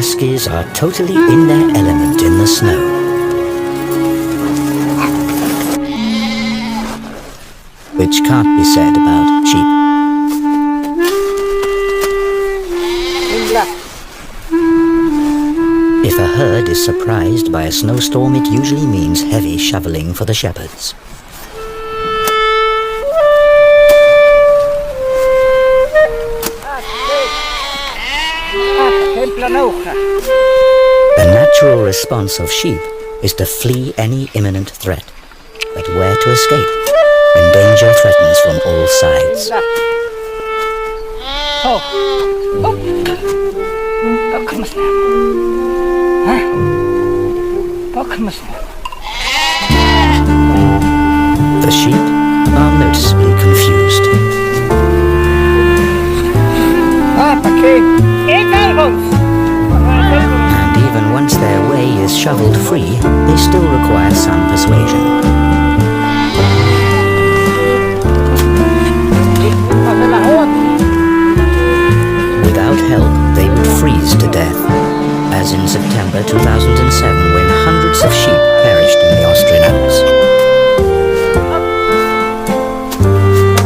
huskies are totally in their element in the snow. Which can't be said about sheep. If a herd is surprised by a snowstorm, it usually means heavy shoveling for the shepherds. The natural response of sheep is to flee any imminent threat, but where to escape when danger threatens from all sides. The sheep are noticeably confused. And even once their way is shoveled free, they still require some persuasion. Without help, they would freeze to death, as in September 2007 when hundreds of sheep perished in the Austrian Alps.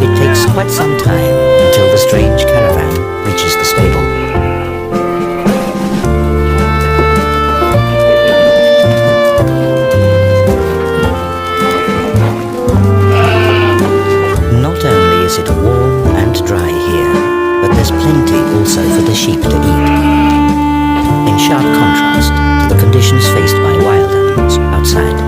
It takes quite some time until the strange caravan reaches the stable. Not only is it warm and dry here, but there's plenty also for the sheep to eat, in sharp contrast to the conditions faced by wild animals outside.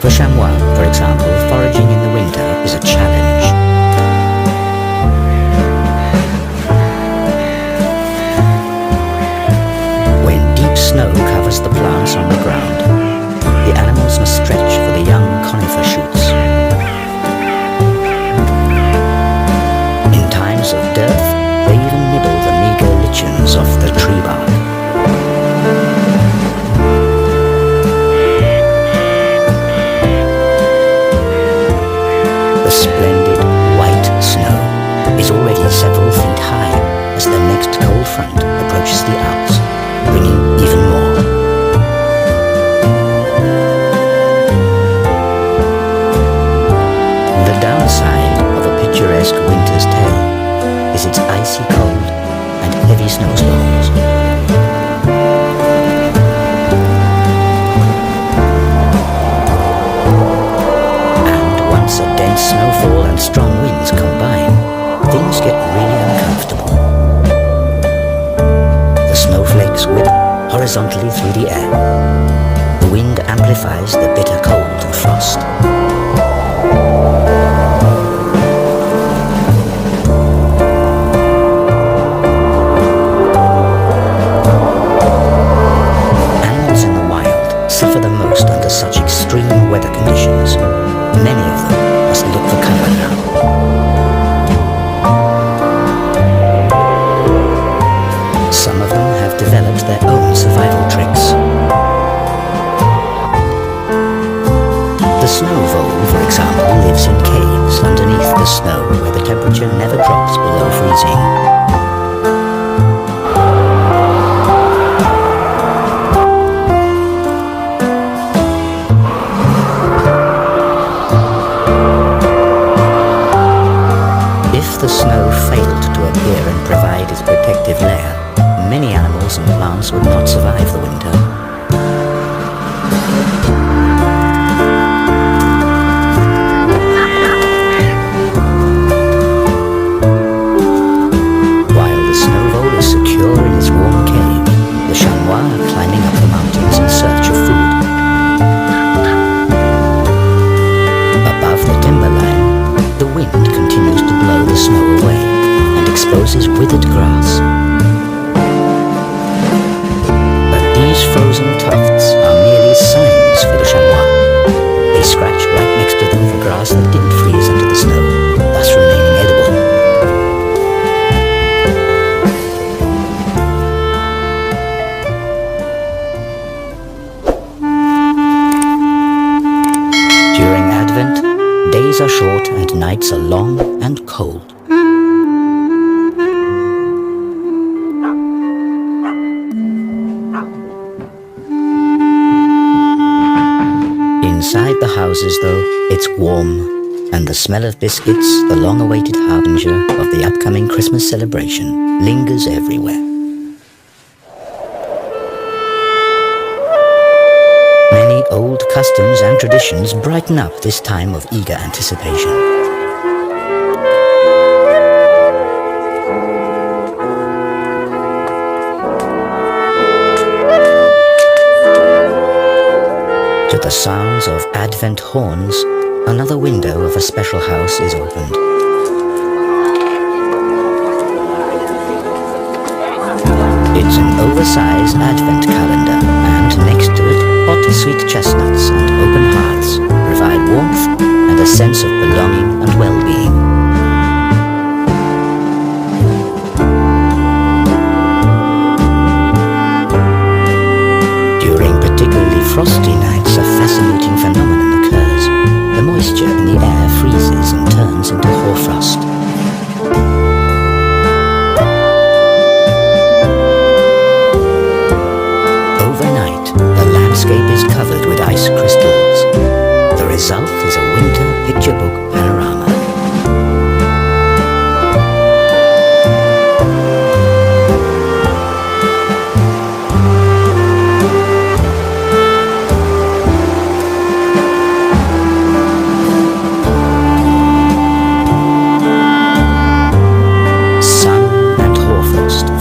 For chamois, for example, foraging in the winter is a challenge. When deep snow covers the plants on the ground, the animals must stretch for the young conifer shoots. In times of dearth, they even nibble the meager lichens off the tree bark. The splendid white snow is already several feet high as the next cold front approaches the Alps, bringing even more. The downside of a picturesque winter's tale is its icy cold and heavy snowstorms. And once a dense snowfall and strong winds combine, things get really uncomfortable. The snowflakes whip horizontally through the air. The wind amplifies the bitter cold and frost. Animals in the wild suffer the most under such extreme weather conditions. Many of them must look for cover now. Some of them have developed their own survival tricks. The snow vole, for example, lives in caves underneath the snow where the temperature never drops below freezing. If the snow failed to appear and provide its protective layer, many animals and plants would not survive the winter. While the snow vole is secure in its warm cave, the chamois are climbing up the mountains in search of food. Above the timberline, the wind continues to blow the snow away and exposes withered grass. But these frozen tufts are merely signs for the chamois. They scratch right next to them for grass that didn't freeze under the snow, thus remaining edible. During Advent, days Days are short and nights are long and cold. Inside the houses, though, it's warm, and the smell of biscuits, the long-awaited harbinger of the upcoming Christmas celebration, lingers everywhere. Many old customs and traditions brighten up this time of eager anticipation. To the sounds of Advent horns, another window of a special house is opened. It's an oversized Advent calendar, and next to it, hot sweet chestnuts and open hearths provide warmth and a sense of belonging and well-being. During particularly frosty nights, a fascinating phenomenon occurs. The moisture in the air freezes and turns into hoarfrost. Overnight, the landscape is covered with ice crystals. The result is a winter picture book panorama.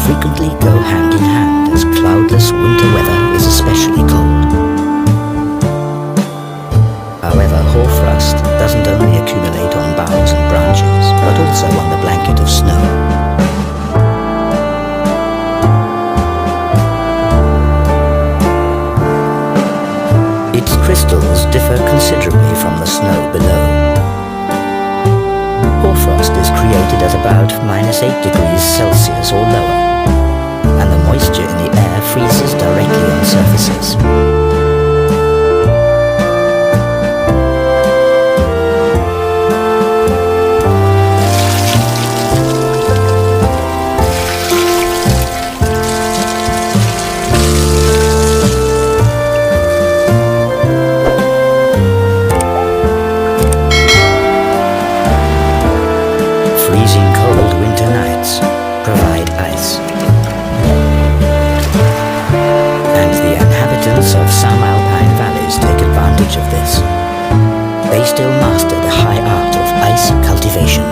Frequently go hand in hand, as cloudless winter weather is especially cold. However, hoarfrost doesn't only accumulate on boughs and branches, but also on the blanket of snow. Its crystals differ considerably from the snow below. Hoarfrost is created at about -8 degrees Celsius or lower, and the moisture in the air freezes directly on surfaces. Freezing cold winter nights provide ice. And the inhabitants of some alpine valleys take advantage of this. They still master the high art of ice cultivation.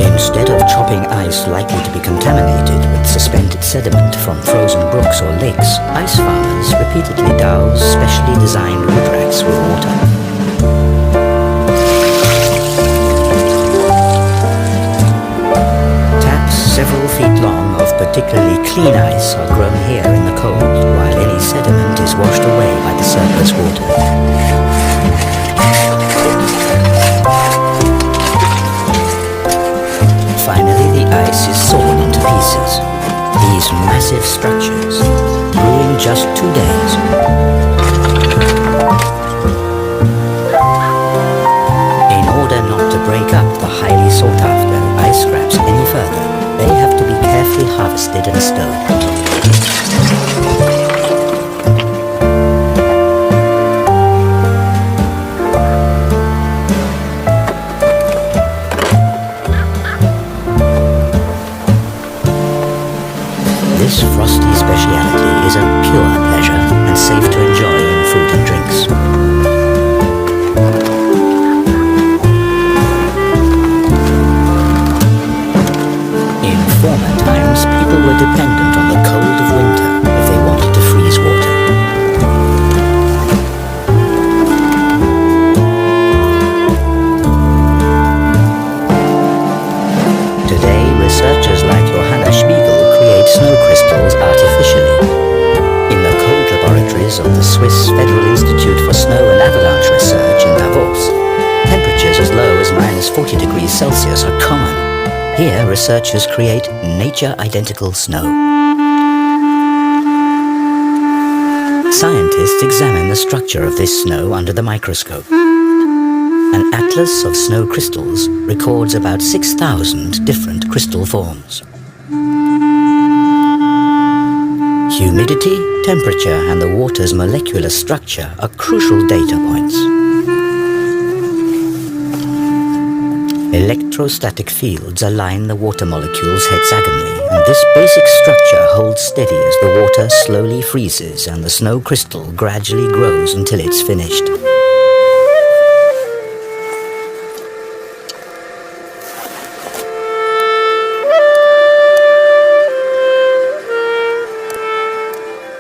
Instead of chopping ice likely to be contaminated with suspended sediment from frozen brooks or lakes, ice farmers repeatedly douse specially designed wood racks with water. Several feet long of particularly clean ice are grown here in the cold, while any sediment is washed away by the surplus water. Finally, the ice is sawn into pieces. These massive structures grew in just 2 days. In order not to break up the highly sought-after ice scraps any further, they have to be carefully harvested and stowed. This frosty speciality is a pure pleasure and safe to enjoy in food and drinks. In former times, people were dependent on the cold of winter if they wanted to freeze water. Today, researchers like Johanna Spiegel create snow crystals artificially. In the cold laboratories of the Swiss Federal Institute for Snow and Avalanche Research in Davos, temperatures as low as -40 degrees Celsius are common. Here, researchers create nature-identical snow. Scientists examine the structure of this snow under the microscope. An atlas of snow crystals records about 6,000 different crystal forms. Humidity, temperature, and the water's molecular structure are crucial data points. Electrostatic fields align the water molecules hexagonally, and this basic structure holds steady as the water slowly freezes and the snow crystal gradually grows until it's finished.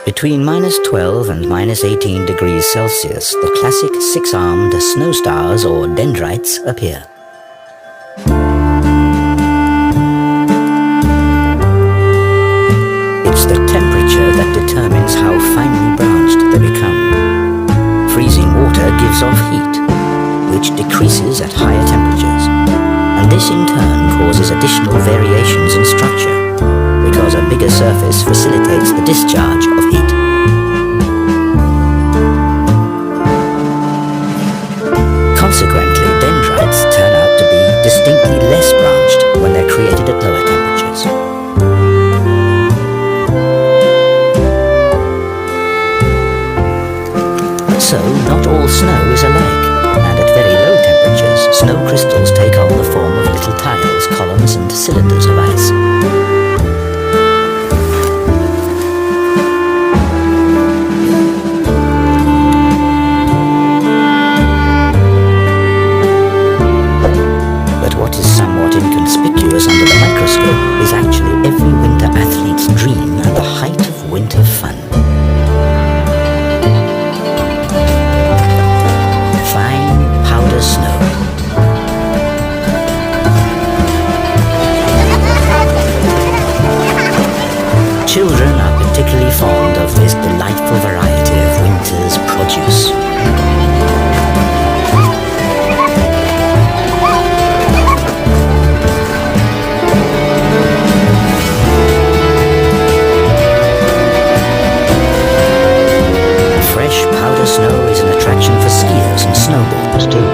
Between -12 and -18 degrees Celsius, the classic six-armed snow stars or dendrites appear. It's the temperature that determines how finely branched they become. Freezing water gives off heat, which decreases at higher temperatures, and this in turn causes additional variations in structure, because a bigger surface facilitates the discharge of heat. Consequently, dendrites turn out to be distinctly less branched when they're created at lower temperatures. So, not all snow is alike, and at very low temperatures, snow crystals take on the form of little tiles, columns, and cylinders of ice. Inconspicuous under the microscope is actually every winter athlete's dream and the height of winter fun. Fine powder snow. Children are particularly fond of this delightful variety of winter's produce. Snow is an attraction for skiers and snowboarders too.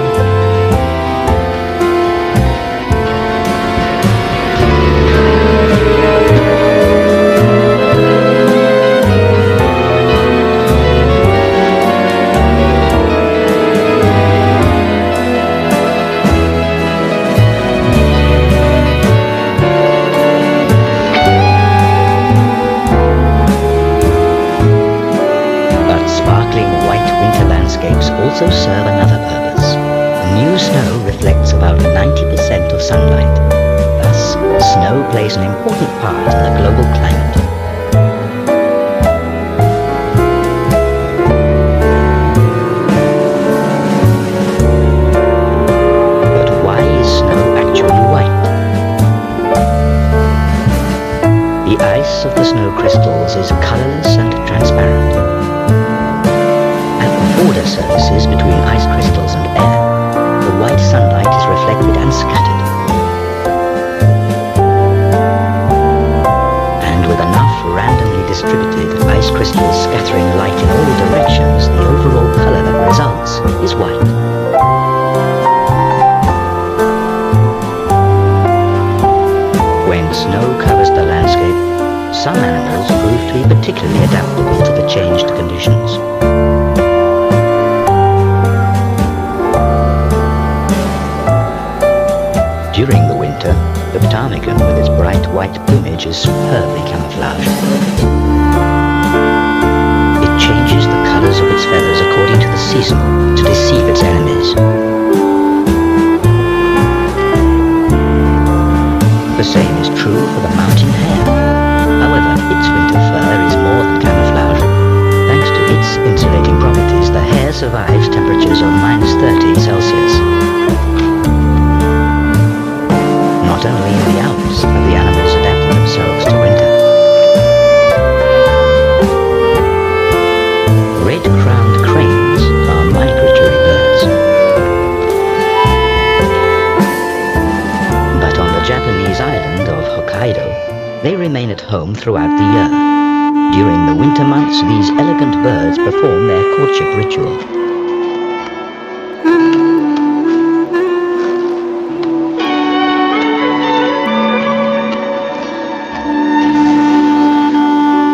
Also serve another purpose. New snow reflects about 90% of sunlight. Thus, snow plays an important part in the global climate. But why is snow actually white? The ice of the snow crystals is colorless and transparent. Border surfaces between ice crystals and air, the white sunlight is reflected and scattered. And with enough randomly distributed ice crystals scattering light in all directions, the overall color that results is white. When snow covers the landscape, some animals prove to be particularly adaptable to the changed conditions. During the winter, the ptarmigan with its bright white plumage is superbly camouflaged. It changes the colors of its feathers according to the season to deceive its enemies. The same is true for the mountain hare. However, its winter fur is more than camouflage. Thanks to its insulating properties, the hare survives temperatures of -30 Celsius. Not only in the Alps have the animals adapted themselves to winter. Red-crowned cranes are migratory birds. But on the Japanese island of Hokkaido, they remain at home throughout the year. During the winter months, these elegant birds perform their courtship ritual.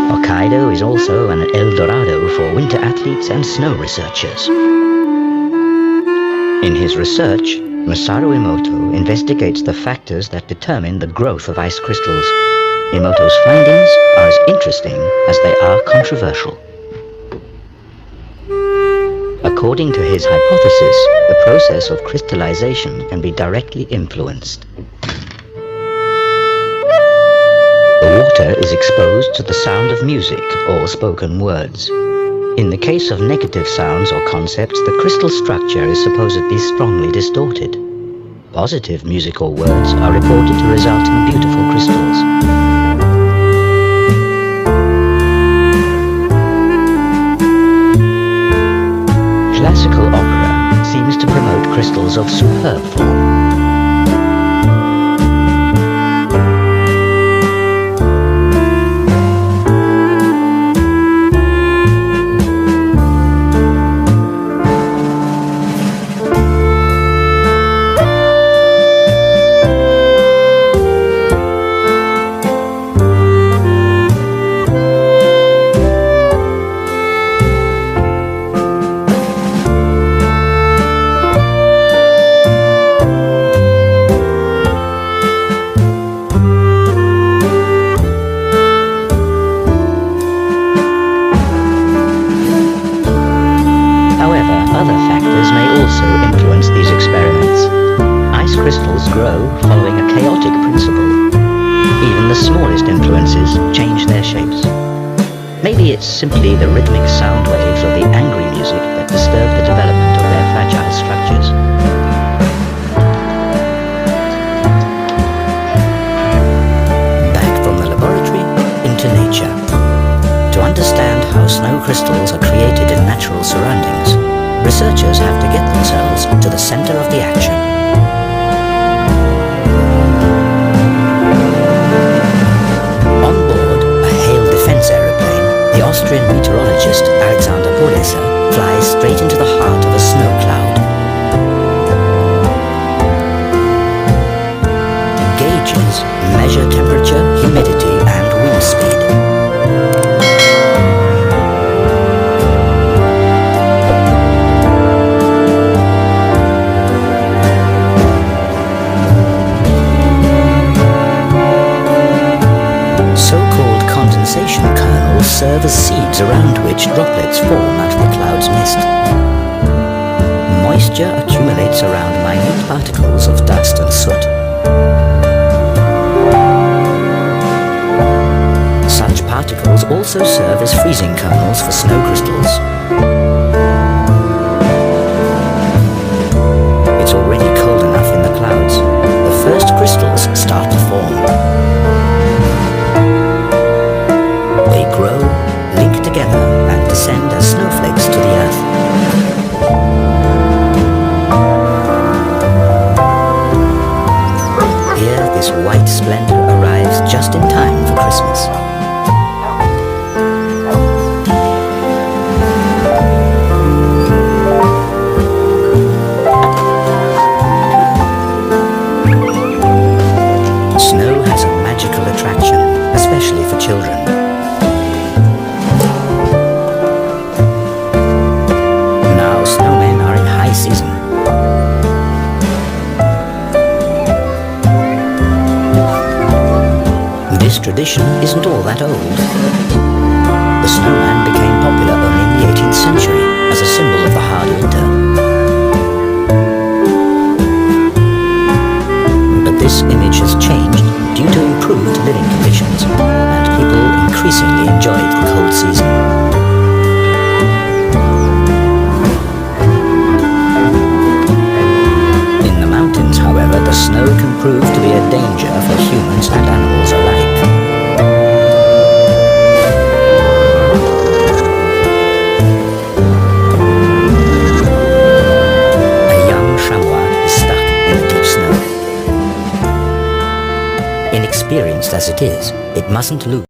Hokkaido is also an El Dorado for winter athletes and snow researchers. In his research, Masaru Emoto investigates the factors that determine the growth of ice crystals. Emoto's findings are as interesting as they are controversial. According to his hypothesis, the process of crystallization can be directly influenced. The water is exposed to the sound of music or spoken words. In the case of negative sounds or concepts, the crystal structure is supposedly strongly distorted. Positive music or words are reported to result in beautiful crystals. Classical opera seems to promote crystals of superb form. Crystals grow following a chaotic principle. Even the smallest influences change their shapes. Maybe it's simply the rhythmic sound waves of the angry music that disturb the development of their fragile structures. Back from the laboratory into nature. To understand how snow crystals are created in natural surroundings, researchers have to get themselves to the center of the action. The Austrian meteorologist Alexander Polesser flies straight into the heart of a snow cloud. Gauges measure temperature, humidity, and wind speed. So-called condensation kernels serve as seeds around which droplets form out of the cloud's mist. Moisture accumulates around minute particles of dust and soot. Such particles also serve as freezing kernels for snow crystals. It's already cold enough in the clouds. The first crystals start to form. They grow, link together, and descend as snowflakes to the earth. Here, this white splendor arrives just in time for Christmas. Snow has a magical attraction, especially for children. Season. This tradition isn't all that old. The snowman became popular only in the 18th century as a symbol of the hard winter. But this image has changed due to improved living conditions, and people increasingly enjoyed the cold season. However, the snow can prove to be a danger for humans and animals alike. A young chamois is stuck in the deep snow. Inexperienced as it is, it mustn't lose